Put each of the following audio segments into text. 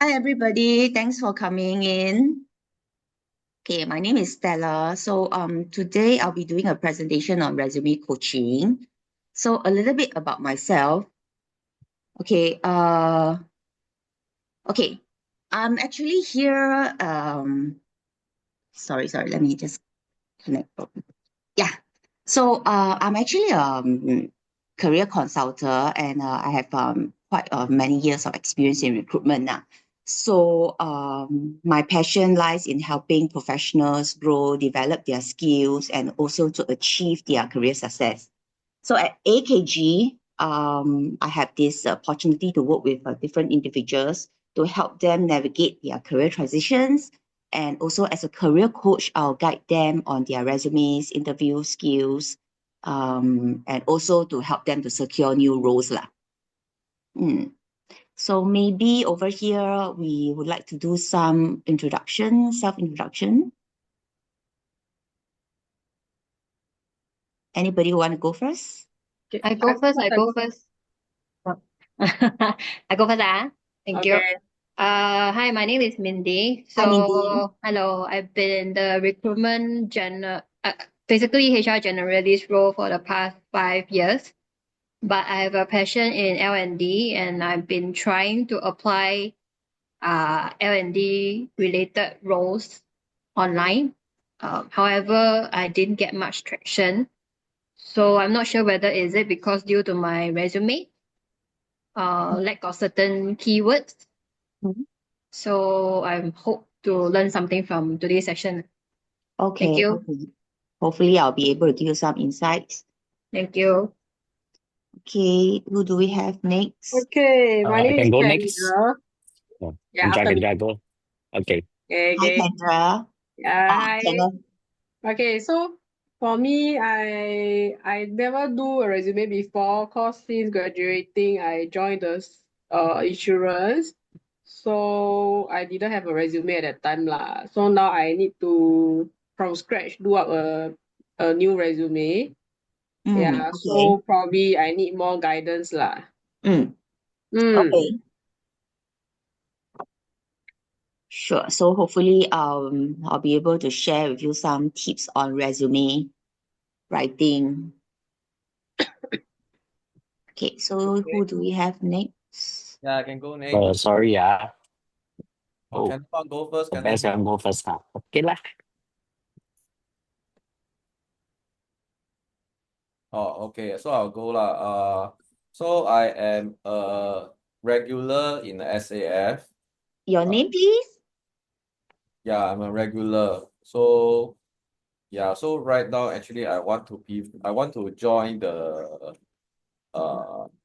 Hi, everybody. Thanks for coming in. Okay, my name is Stella. So today I'll be doing a presentation on resume coaching. So a little bit about myself. Okay, okay. I'm actually here. Sorry, let me just connect. Yeah. So I'm actually a career consultant and I have quite many years of experience in recruitment now. So my passion lies in helping professionals grow, develop their skills, and also to achieve their career success. So at AKG, I have this opportunity to work with different individuals to help them navigate their career transitions. And also as a career coach, I'll guide them on their resumes, interview skills, and also to help them to secure new roles lah. So maybe over here, we would like to do some introduction, self-introduction. Anybody want to go first? Okay, I go first. I go first. I go first. Thank you. Okay. Hi, my name is Mindy. Hi, Mindy. Hello. I've been in the basically HR generalist role for the past 5 years. But I have a passion in L&D, and I've been trying to apply L&D related roles online. However, I didn't get much traction. So I'm not sure whether is it because due to my resume, lack of certain keywords. Mhm. So I hope to learn something from today's session. Thank Okay, you. okay. Hopefully, I'll be able to give you some insights. Thank you. Okay, who do we have next? Okay, my I name is can go next. Kendra. Oh, Yeah, Kendra, after me. Kendra, go. Okay. Okay, Hi, okay. Kendra. Hi. Kenneth. Okay, so for me, I never do a resume before because since graduating, I joined the insurance. So I didn't have a resume at that time lah. So now I need to from scratch do up a new resume. Yeah, Okay. so probably I need more guidance lah. Mm, Mm. okay. Sure. So hopefully, I'll be able to share with you some tips on resume writing. Okay, so who do we have next? Yeah, I can go next. Sorry, Oh, Oh, can I go first? the Can I? best can go first. Okay lah. Oh, okay. So I'll go lah. So I am a regular in the SAF. Your name, please? Yeah, I'm a regular. So yeah, so right now actually I want to join the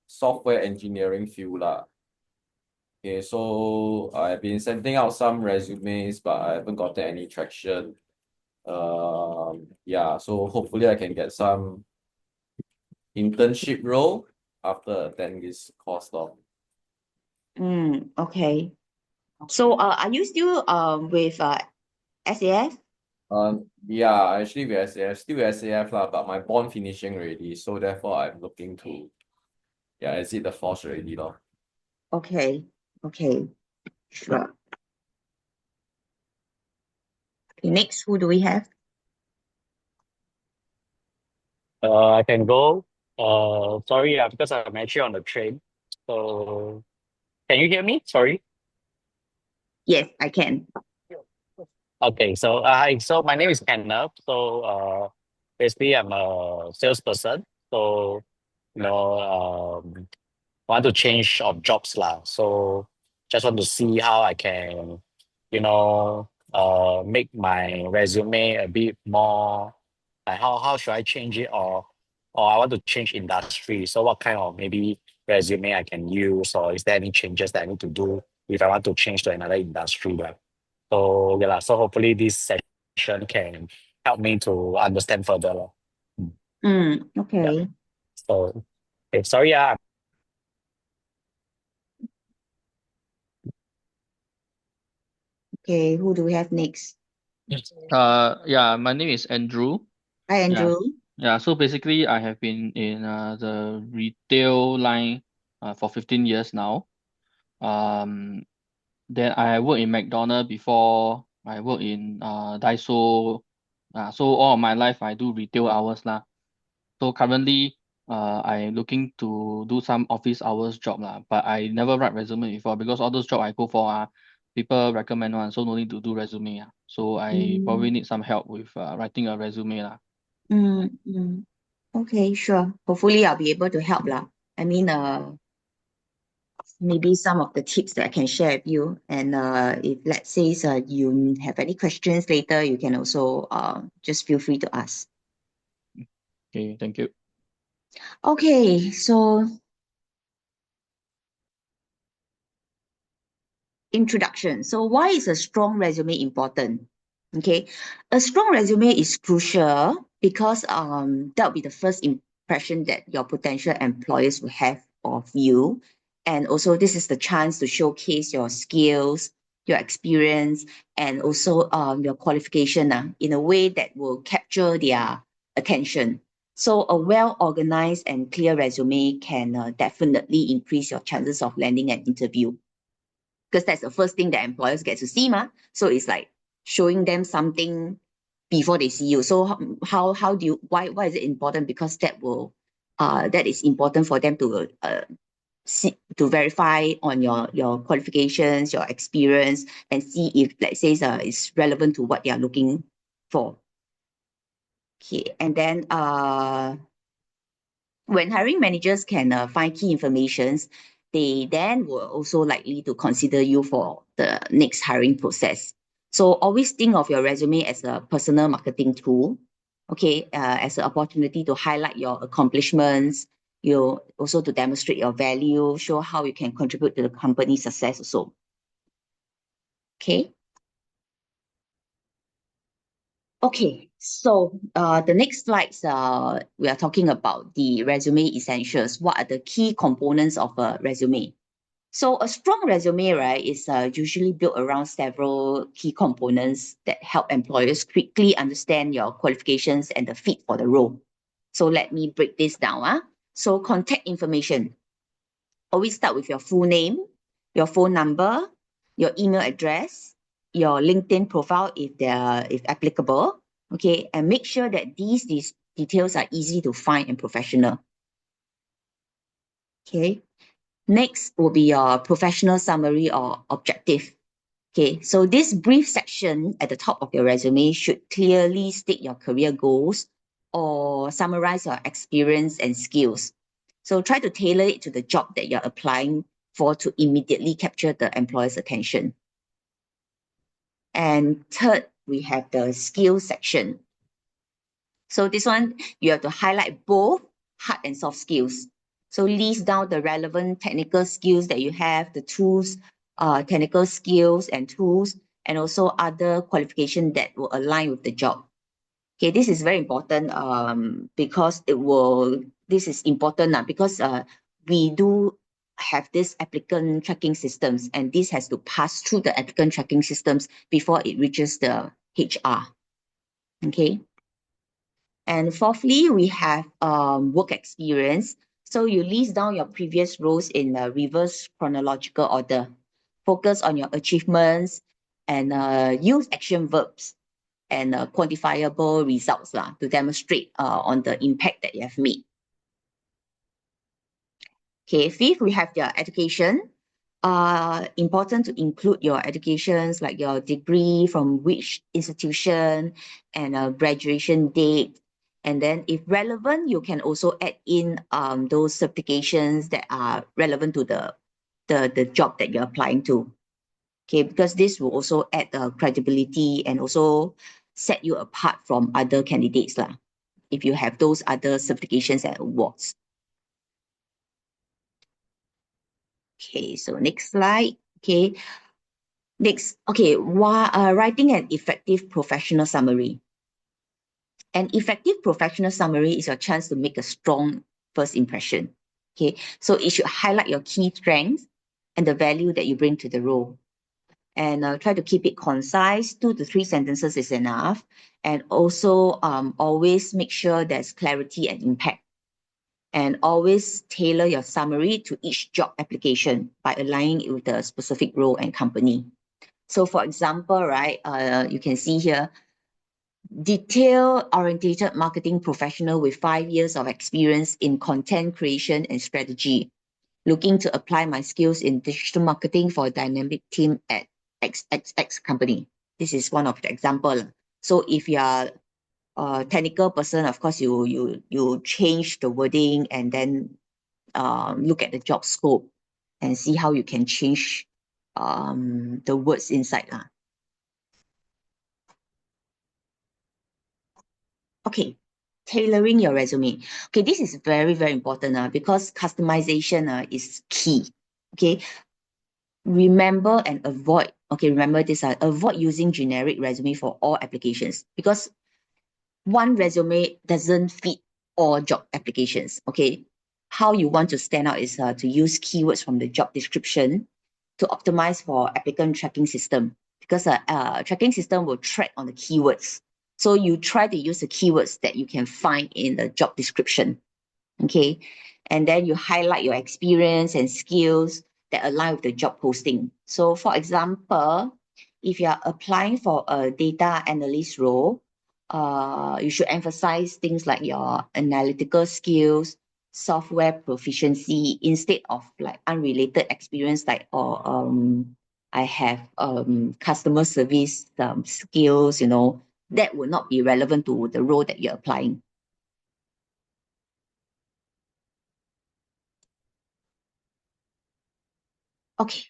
software engineering field lah. Okay, so I've been sending out some resumes, but I haven't gotten any traction. Yeah, so hopefully I can get some internship role after attending this course lor. Okay. So, are you still with SAF? Yeah, actually with SAF, still with SAF lah, but my bond finishing already, so therefore I'm looking to exit the force already lor. Okay. Okay. Sure. Okay, next, who do we have? I can go. Sorry, because I'm actually on the train. So, can you hear me? Sorry. Yes, I can. Okay, so hi. So my name is Kenneth. So, basically, I'm a salesperson. So, want to change of jobs lah. So, just want to see how I can, make my resume a bit more. Like how should I change it, or I want to change industry. So, what kind of maybe resume I can use, or is there any changes that I need to do if I want to change to another industry, right? So yeah, lah. So hopefully this session can help me to understand further, lah. Yeah. Okay. So, okay, sorry, Okay, who do we have next? Yeah, my name is Andrew. Hi, Yeah. Andrew. Yeah, so basically I have been in the retail line for 15 years now. Um Then I worked in McDonald's before. I worked in Daiso. So all of my life I do retail hours lah. So currently, I'm looking to do some office hours job lah. But I never write resume before because all those job I go for people recommend one, so no need to do resume. So I probably need some help with writing a resume lah. Okay, sure. Hopefully I'll be able to help lah. I mean, maybe some of the tips that I can share with you. And if let's say you have any questions later, you can also just feel free to ask. Okay, thank you. Okay, so introduction. So why is a strong resume important? Okay, a strong resume is crucial because that'll be the first impression that your potential employers will have of you. And also this is the chance to showcase your skills, your experience, and also your qualification in a way that will capture their attention. So a well-organized and clear resume can definitely increase your chances of landing an interview, because that's the first thing that employers get to see, so it's like showing them something before they see you. So how do you, why is it important? Because that is important for them to see, to verify on your qualifications, your experience, and see if, let's say, it's relevant to what they are looking for. Okay, and then when hiring managers can find key informations, they then will also likely to consider you for the next hiring process. So always think of your resume as a personal marketing tool, okay, as an opportunity to highlight your accomplishments, you also to demonstrate your value, show how you can contribute to the company's success also. Okay. Okay, so the next slides, we are talking about the resume essentials. What are the key components of a resume? So a strong resume, right, is usually built around several key components that help employers quickly understand your qualifications and the fit for the role. So let me break this down. So contact information. Always start with your full name, your phone number, your email address, your LinkedIn profile if applicable, okay, and make sure that these details are easy to find and professional. Okay, next will be your professional summary or objective. Okay, so this brief section at the top of your resume should clearly state your career goals or summarize your experience and skills. So try to tailor it to the job that you're applying for to immediately capture the employer's attention. And third, we have the skills section. So this one, you have to highlight both hard and soft skills. So list down the relevant technical skills that you have, the tools, technical skills and tools, and also other qualifications that will align with the job. Okay, this is very important because this is important because we do have this applicant tracking systems, and this has to pass through the applicant tracking systems before it reaches the HR. Okay. And fourthly, we have work experience. So you list down your previous roles in a reverse chronological order. Focus on your achievements and use action verbs and quantifiable results to demonstrate on the impact that you have made. Okay, fifth, we have your education. Important to include your educations like your degree from which institution and a graduation date. And then if relevant, you can also add in those certifications that are relevant to the job that you're applying to. Okay, because this will also add credibility and also set you apart from other candidates if you have those other certifications and awards. Okay, so next slide. Okay, next, okay, writing an effective professional summary. An effective professional summary is your chance to make a strong first impression. Okay, so it should highlight your key strengths and the value that you bring to the role. And try to keep it concise. 2 to 3 sentences is enough. And also always make sure there's clarity and impact. and always tailor your summary to each job application by aligning it with the specific role and company. So for example, right, you can see here, detail-oriented marketing professional with 5 years of experience in content creation and strategy, looking to apply my skills in digital marketing for a dynamic team at XXX company. This is one of the example. So if you are a technical person, of course, you change the wording and then look at the job scope and see how you can change the words inside. Okay, tailoring your resume. Okay, this is very, very important because customization is key. Okay, remember and avoid, remember this, avoid using generic resume for all applications because one resume doesn't fit all job applications. Okay, how you want to stand out is to use keywords from the job description to optimize for applicant tracking system, because tracking system will track on the keywords. So you try to use the keywords that you can find in the job description. Okay, and then you highlight your experience and skills that align with the job posting. So for example, if you are applying for a data analyst role, you should emphasize things like your analytical skills, software proficiency, instead of like unrelated experience like, I have customer service skills, that will not be relevant to the role that you're applying. Okay,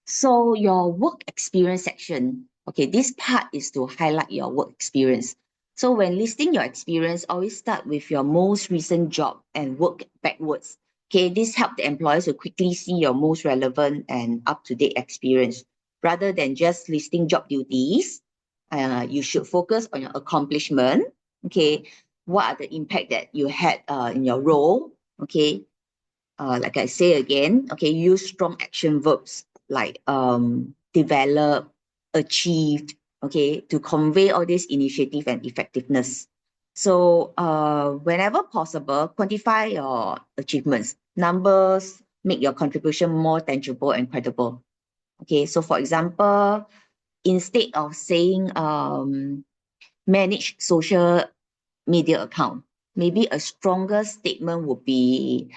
so your work experience section, okay, this part is to highlight your work experience. So when listing your experience, always start with your most recent job and work backwards. Okay, this helps the employers to quickly see your most relevant and up-to-date experience. Rather than just listing job duties, you should focus on your accomplishment. Okay, what are the impact that you had in your role? Okay, like I say again, okay, use strong action verbs like develop, achieved, okay, to convey all this initiative and effectiveness. So whenever possible, quantify your achievements. Numbers make your contribution more tangible and credible. Okay, so for example, instead of saying manage social media account, maybe a stronger statement would be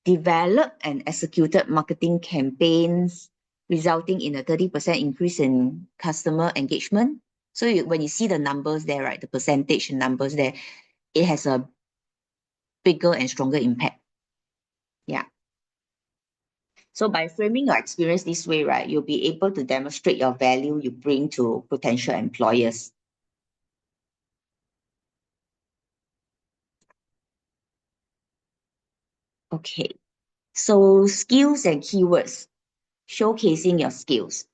developed and executed marketing campaigns resulting in a 30% increase in customer engagement. So when you see the numbers there, right, the percentage numbers there, it has a bigger and stronger impact. Yeah. So by framing your experience this way, right, you'll be able to demonstrate your value you bring to potential employers. Okay, so skills and keywords, showcasing your skills.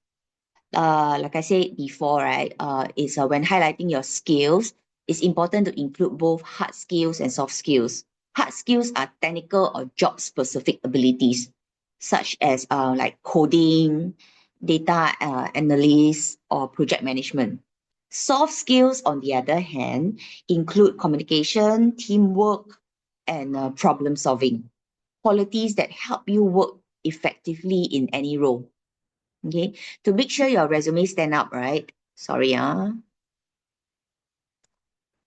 Like I said before, right, is when highlighting your skills, it's important to include both hard skills and soft skills. Hard skills are technical or job-specific abilities, such as like coding, data analysis, or project management. Soft skills, on the other hand, include communication, teamwork, and problem solving, qualities that help you work effectively in any role. Okay, to make sure your resume stand out, right? Sorry,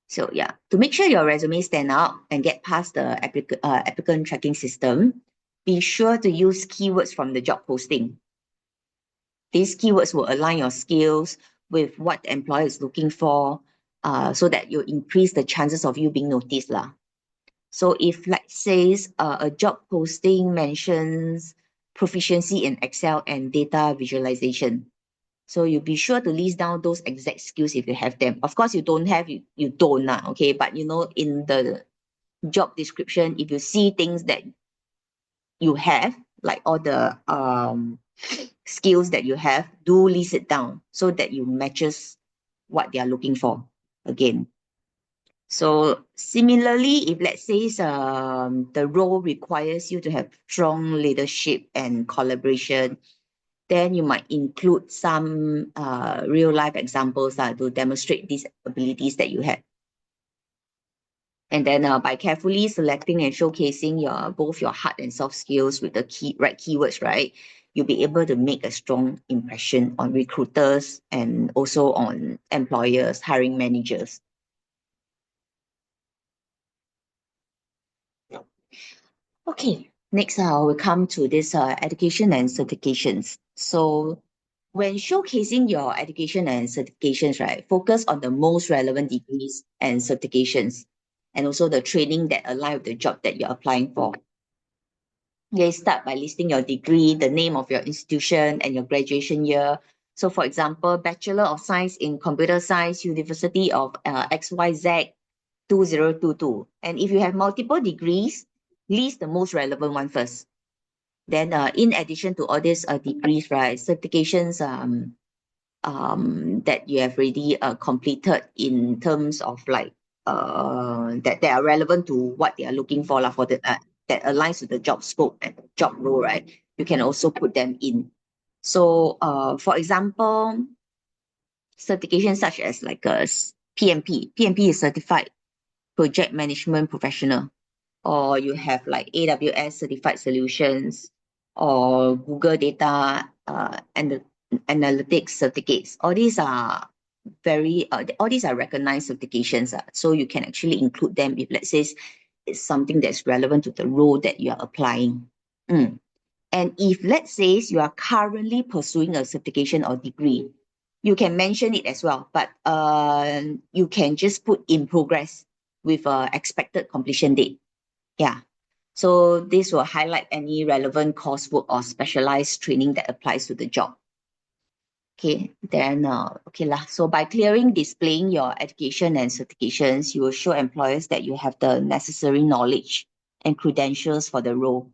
So yeah, to make sure your resume stand out and get past the applicant tracking system, be sure to use keywords from the job posting. These keywords will align your skills with what the employer is looking for, so that you increase the chances of you being noticed lah. So if, let's say, a job posting mentions proficiency in Excel and data visualization, so you be sure to list down those exact skills if you have them. Of course, you don't have, you don't, okay? But in the job description, if you see things that you have, like all the skills that you have, do list it down so that you matches what they are looking for again. So similarly, if let's say the role requires you to have strong leadership and collaboration, then you might include some real life examples to demonstrate these abilities that you have. And then by carefully selecting and showcasing both your hard and soft skills with the right keywords, right, you'll be able to make a strong impression on recruiters and also on employers, hiring managers. Okay, next we come to this education and certifications. So when showcasing your education and certifications, right, focus on the most relevant degrees and certifications, and also the training that align with the job that you're applying for. Okay, start by listing your degree, the name of your institution, and your graduation year. So for example, Bachelor of Science in Computer Science, University of XYZ 2022. And if you have multiple degrees, list the most relevant one first. Then in addition to all these degrees, right, certifications that you have already completed in terms of like that they are relevant to what they are looking for for the that aligns with the job scope and job role, right? You can also put them in. So for example, certifications such as like a PMP. PMP is Certified Project Management Professional, or you have like AWS Certified Solutions, or Google Data and Analytics certificates. All these are all these are recognized certifications. So you can actually include them if, let's say, it's something that's relevant to the role that you are applying. And if, let's say, you are currently pursuing a certification or degree, you can mention it as well, but you can just put in progress with expected completion date. Yeah. So this will highlight any relevant coursework or specialized training that applies to the job. Okay, then okay lah. So by clearing displaying your education and certifications, you will show employers that you have the necessary knowledge and credentials for the role.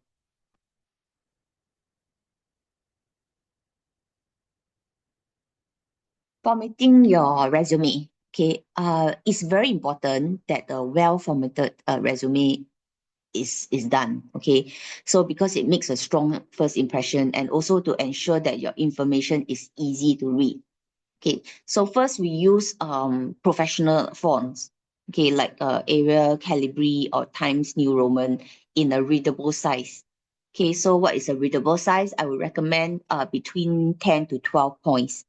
Formatting your resume. Okay, it's very important that a well-formatted resume is done. Okay, so because it makes a strong first impression, and also to ensure that your information is easy to read. Okay, so first we use professional fonts, okay, like Arial, Calibri, or Times New Roman in a readable size. Okay, so what is a readable size? I would recommend between 10 to 12 points.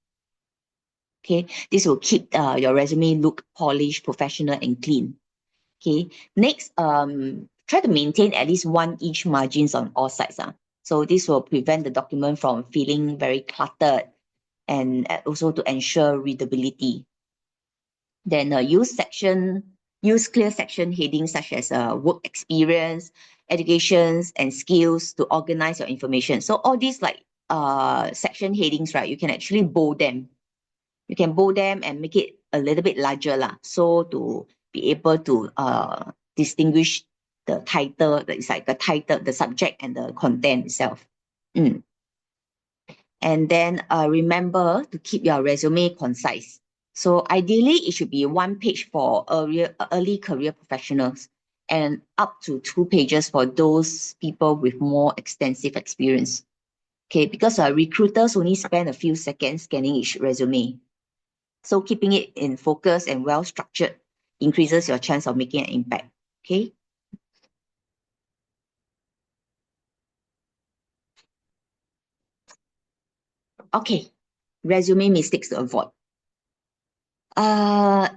Okay, this will keep your resume look polished, professional, and clean. Okay, next, try to maintain at least 1 inch margins on all sides. So this will prevent the document from feeling very cluttered, and also to ensure readability. Then use clear section headings such as work experience, educations, and skills to organize your information. So all these like section headings, right, you can actually bold them. You can bold them and make it a little bit larger lah, so to be able to distinguish the title. It's like the title, the subject, and the content itself. And then remember to keep your resume concise. So ideally, it should be 1 page for early career professionals and up to 2 pages for those people with more extensive experience. Okay, because recruiters only spend a few seconds scanning each resume. So keeping it in focus and well-structured increases your chance of making an impact. Okay. Okay, resume mistakes to avoid.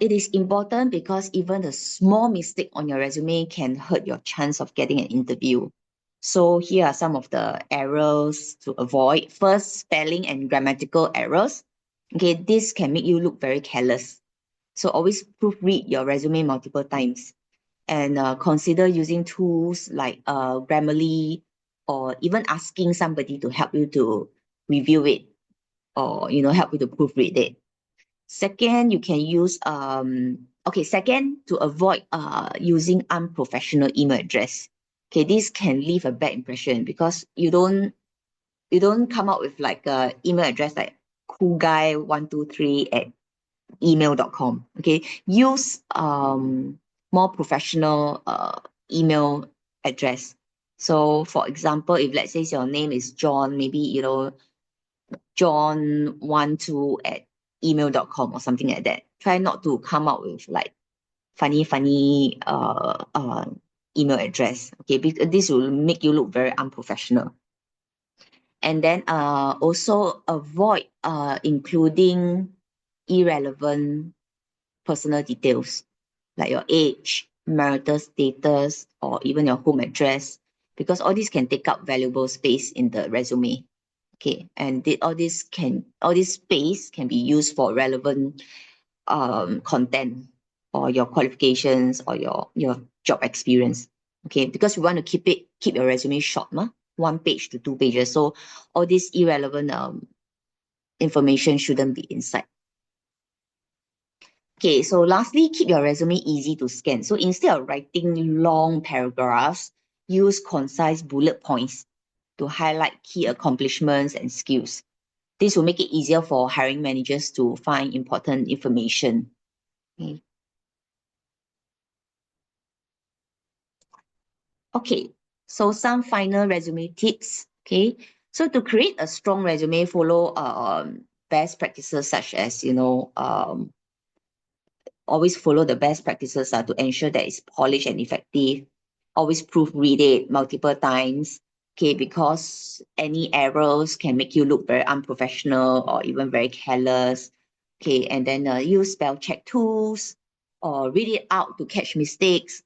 It is important because even a small mistake on your resume can hurt your chance of getting an interview. So here are some of the errors to avoid. First, spelling and grammatical errors. Okay, this can make you look very careless. So always proofread your resume multiple times, and consider using tools like Grammarly, or even asking somebody to help you to review it, or help you to proofread it. Second, you can use second, to avoid using unprofessional email address. Okay, this can leave a bad impression because you don't come up with like a email address like coolguy123@gmail.com. Okay, use more professional email address. So for example, if let's say your name is John, maybe John12@email.com or something like that. Try not to come out with like funny email address. Okay, because this will make you look very unprofessional. And then also avoid including irrelevant personal details like your age, marital status, or even your home address, because all these can take up valuable space in the resume. Okay, and all this space can be used for relevant content or your qualifications or your job experience. Okay, because we want to keep your resume short, 1 page to 2 pages. So all this irrelevant information shouldn't be inside. Okay, so lastly, keep your resume easy to scan. So instead of writing long paragraphs, use concise bullet points to highlight key accomplishments and skills. This will make it easier for hiring managers to find important information. Okay. Okay, so some final resume tips. Okay, so to create a strong resume, follow best practices such as, always follow the best practices to ensure that it's polished and effective. Always proofread it multiple times. Okay, because any errors can make you look very unprofessional or even very careless. Okay, and then use spell check tools or read it out to catch mistakes.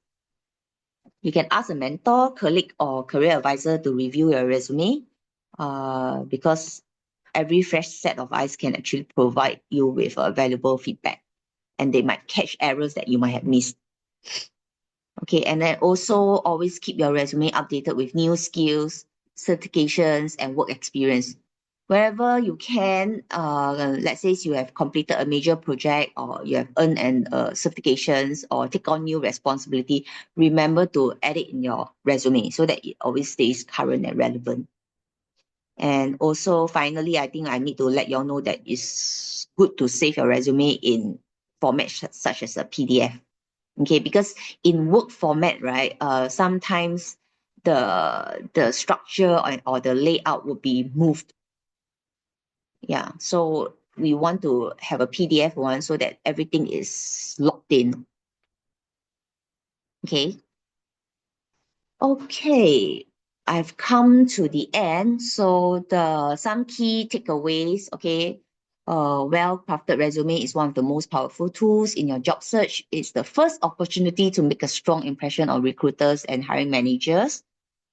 You can ask a mentor, colleague, or career advisor to review your resume because every fresh set of eyes can actually provide you with valuable feedback, and they might catch errors that you might have missed. Okay, and then also always keep your resume updated with new skills, certifications, and work experience. Wherever you can, let's say you have completed a major project or you have earned certifications or take on new responsibility, remember to add it in your resume so that it always stays current and relevant. And also, finally, I think I need to let you all know that it's good to save your resume in formats such as a PDF. Okay, because in Word format, right, sometimes the structure or the layout will be moved. Yeah, so we want to have a PDF one so that everything is locked in. Okay. Okay, I've come to the end. So some key takeaways, okay. Well-crafted resume is one of the most powerful tools in your job search. It's the first opportunity to make a strong impression on recruiters and hiring managers.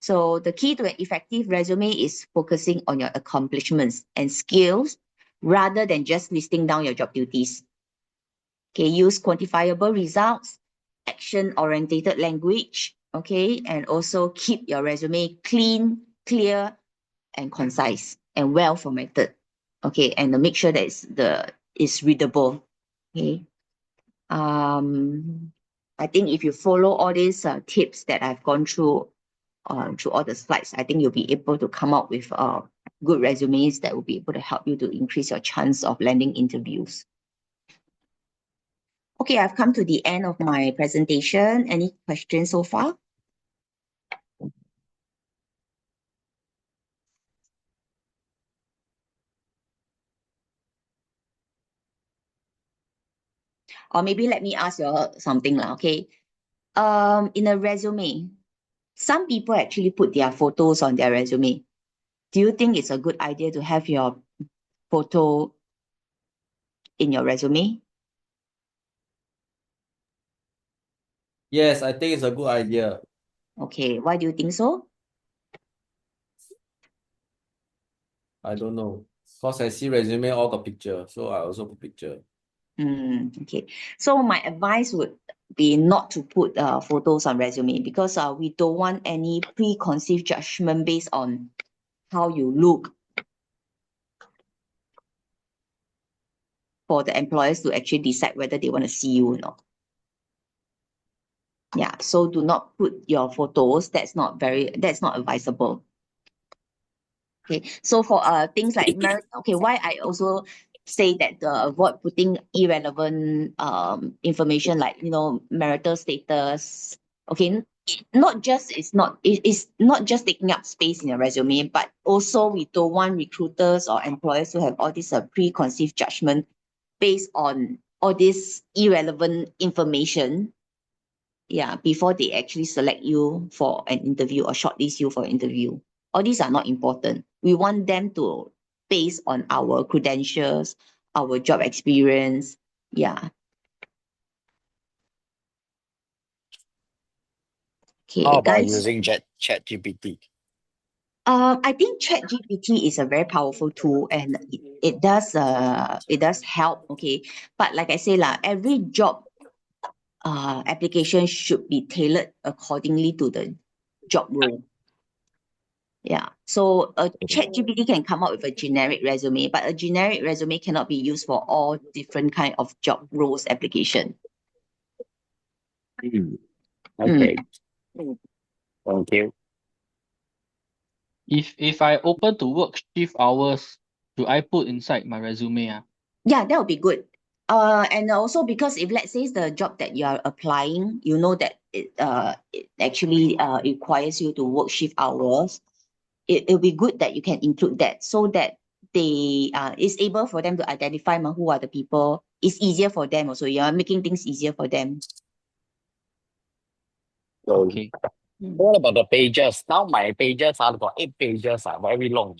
So the key to an effective resume is focusing on your accomplishments and skills rather than just listing down your job duties. Okay, use quantifiable results, action-oriented language, okay, and also keep your resume clean, clear, and concise, and well formatted, okay, and make sure that it's readable, okay. I think if you follow all these tips that I've gone through all the slides, I think you'll be able to come up with good resumes that will be able to help you to increase your chance of landing interviews. Okay, I've come to the end of my presentation. Any questions so far? Or maybe let me ask you something, okay? In a resume, some people actually put their photos on their resume. Do you think it's a good idea to have your photo in your resume? Yes, I think it's a good idea. Okay, why do you think so? I don't know. Because I see resume all got picture, so I also put picture. Okay, so my advice would be not to put photos on resume because we don't want any preconceived judgment based on how you look for the employers to actually decide whether they want to see you or not. Yeah, so do not put your photos. That's not advisable. Okay, so for things like okay, why I also say that avoid putting irrelevant information like marital status. Okay, it's not just taking up space in your resume, but also we don't want recruiters or employers to have all this preconceived judgment based on all this irrelevant information Yeah, before they actually select you for an interview or shortlist you for interview. All these are not important. We want them to base on our credentials, our job experience. Yeah. How Okay, about guys. using ChatGPT? I think ChatGPT is a very powerful tool and it does help. Okay, but like I say lah, every job application should be tailored accordingly to the job role. Yeah. So a ChatGPT can come up with a generic resume, but a generic resume cannot be used for all different kind of job roles application. Okay. Thank you. If I open to work shift hours, do I put inside my resume? Yeah, that would be good. And also because if let's say it's the job that you are applying, you know that it actually requires you to work shift hours. It'll be good that you can include that so that they it's able for them to identify who are the people. It's easier for them also. You're making things easier for them. So Okay. what about the pages? Now my pages are got 8 pages, are very long.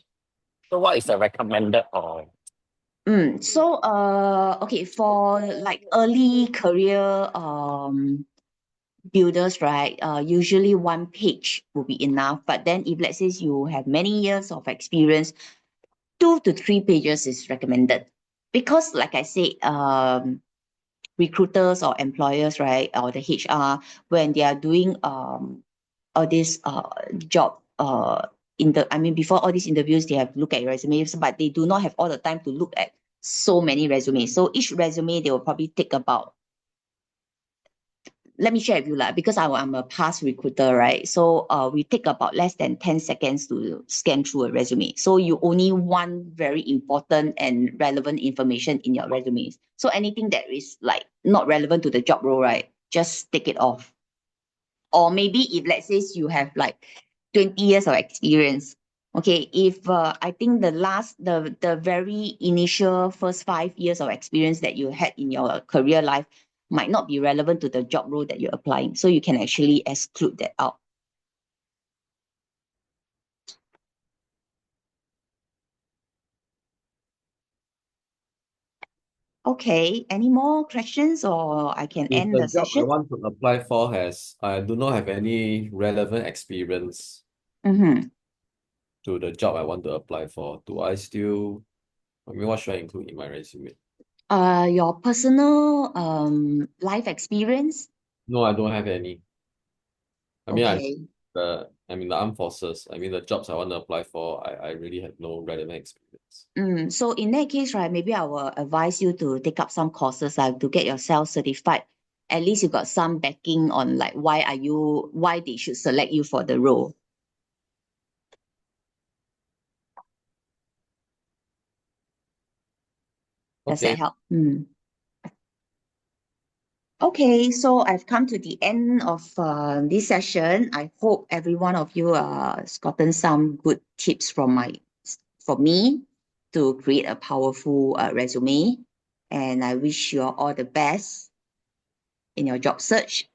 So what is the recommended or So okay, for like early career builders, right? Usually one page will be enough. But then if let's say you have many years of experience, 2 to 3 pages is recommended. Because like I said, recruiters or employers, right, or the HR, when they are doing all this job before all these interviews, they have look at your resumes, but they do not have all the time to look at so many resumes. So each resume they will probably take about, let me share with you because I'm a past recruiter, right? So we take about less than 10 seconds to scan through a resume. So you only want very important and relevant information in your resumes. So anything that is like not relevant to the job role, right? Just take it off. Or maybe if let's say you have like 20 years of experience, okay, if I think the very initial first 5 years of experience that you had in your career life might not be relevant to the job role that you're applying. So you can actually exclude that out. Okay, any more questions or I can If end the the job I session? want to apply for I do not have any relevant experience Mm-hmm. to the job I want to apply for, what should I include in my resume? Your personal life experience? No, I don't have any. Okay. The armed forces. The jobs I want to apply for, I really have no relevant experience. So in that case, right, maybe I will advise you to take up some courses to get yourself certified. At least you got some backing on like why they should select you for the role. Does that Okay. help? Okay, so I've come to the end of this session. I hope every one of you has gotten some good tips from me to create a powerful resume. And I wish you all the best in your job search.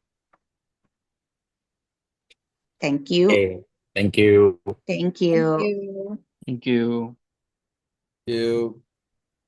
Thank you. okay? Thank you. Thank Thank you. you. Thank you. You.